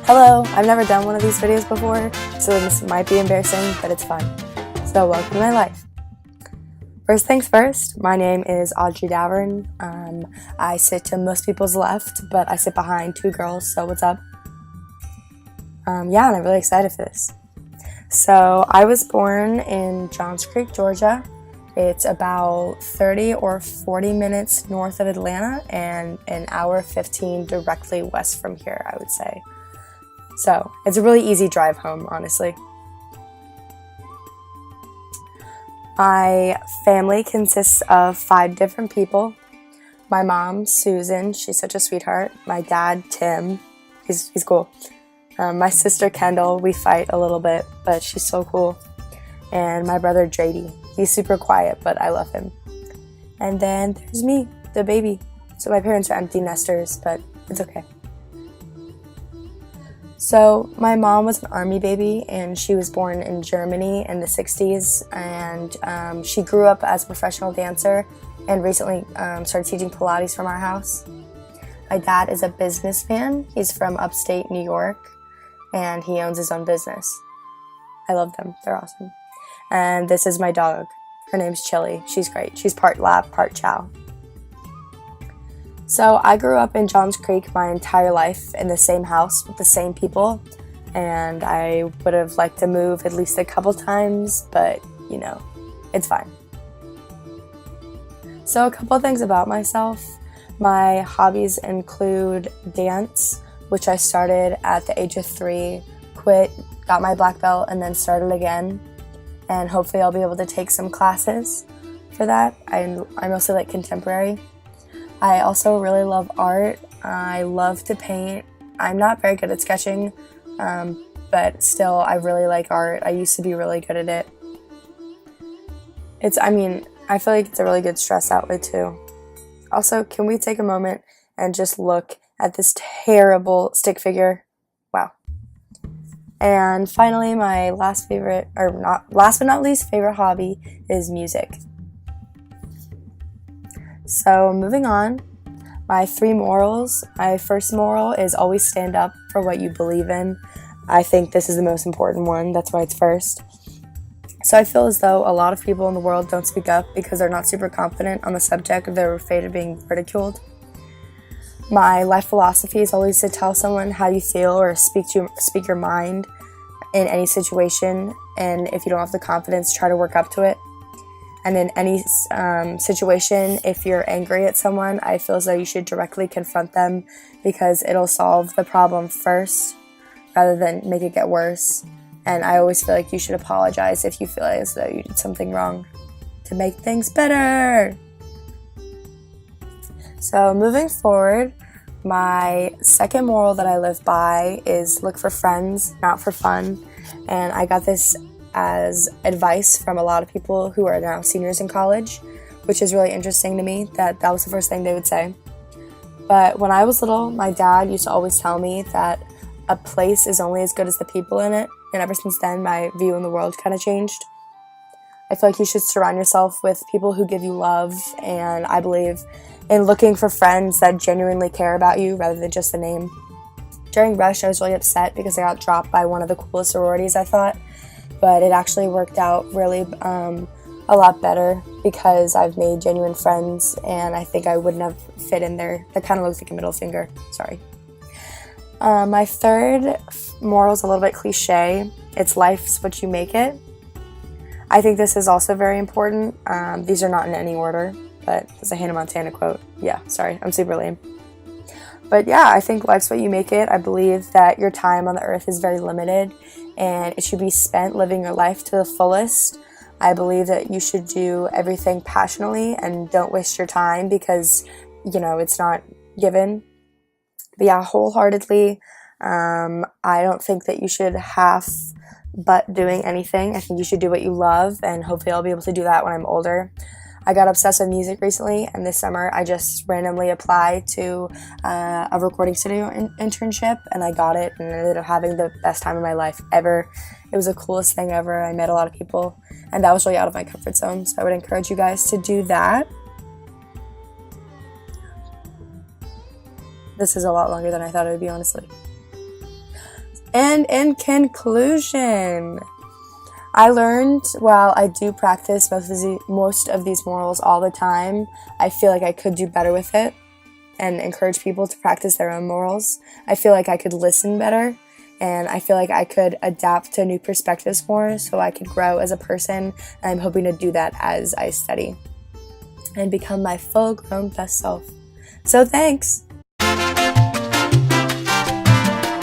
Hello, I've never done one of these videos before, so this might be embarrassing, but it's fun. So welcome to my life. First things first, my name is Audrey Davern. I sit to most people's left, but I sit behind two girls, so what's up? And I'm really excited for this. So I was born in Johns Creek, Georgia. It's about 30 or 40 minutes north of Atlanta and an hour 15 directly west from here, I would say. So it's a really easy drive home, honestly. My family consists of 5 different people. My mom, Susan, she's such a sweetheart. My dad, Tim, he's cool. My sister, Kendall, we fight a little bit, but she's so cool. And my brother, Drady. He's super quiet, but I love him. And then there's me, the baby. So my parents are empty nesters, but it's okay. So my mom was an army baby, and she was born in Germany in the 60s, and she grew up as a professional dancer and recently started teaching Pilates from our house. My dad is a businessman. He's from upstate New York, and he owns his own business. I love them. They're awesome. And this is my dog. Her name's Chili. She's great. She's part lab, part chow. So I grew up in Johns Creek my entire life in the same house with the same people, and I would have liked to move at least a couple times, but it's fine. So a couple things about myself. My hobbies include dance, which I started at the age of 3, quit, got my black belt, and then started again. And hopefully I'll be able to take some classes for that. I mostly like contemporary. I also really love art. I love to paint. I'm not very good at sketching, but still I really like art. I used to be really good at it. I feel like it's a really good stress outlet too. Also, can we take a moment and just look at this terrible stick figure? Wow. And finally, my last but not least favorite hobby is music. So moving on, my 3 morals. My first moral is always stand up for what you believe in. I think this is the most important one. That's why it's first. So I feel as though a lot of people in the world don't speak up because they're not super confident on the subject, or they're afraid of being ridiculed. My life philosophy is always to tell someone how you feel or speak your mind in any situation, and if you don't have the confidence, try to work up to it. And in any situation, if you're angry at someone, I feel as though you should directly confront them because it'll solve the problem first rather than make it get worse. And I always feel like you should apologize if you feel as though you did something wrong to make things better. So moving forward, my second moral that I live by is look for friends, not for fun. And I got this as advice from a lot of people who are now seniors in college, which is really interesting to me that was the first thing they would say. But when I was little, my dad used to always tell me that a place is only as good as the people in it. And ever since then, my view in the world kind of changed. I feel like you should surround yourself with people who give you love, and I believe in looking for friends that genuinely care about you rather than just the name. During Rush, I was really upset because I got dropped by one of the coolest sororities, I thought, but it actually worked out really a lot better because I've made genuine friends, and I think I wouldn't have fit in there. That kind of looks like a middle finger, sorry. My third moral is a little bit cliche. It's life's what you make it. I think this is also very important. These are not in any order, but it's a Hannah Montana quote. Yeah, sorry, I'm super lame. But yeah, I think life's what you make it. I believe that your time on the earth is very limited, and it should be spent living your life to the fullest. I believe that you should do everything passionately and don't waste your time because, it's not given. But yeah, wholeheartedly, I don't think that you should but doing anything. I think you should do what you love, and hopefully I'll be able to do that when I'm older. I got obsessed with music recently, and this summer I just randomly applied to a recording studio internship, and I got it, and I ended up having the best time of my life ever. It was the coolest thing ever. I met a lot of people, and that was really out of my comfort zone, so I would encourage you guys to do that. This is a lot longer than I thought it would be, honestly. And in conclusion, I learned while I do practice most of these morals all the time, I feel like I could do better with it and encourage people to practice their own morals. I feel like I could listen better, and I feel like I could adapt to new perspectives more so I could grow as a person, and I'm hoping to do that as I study and become my full-grown best self. So thanks!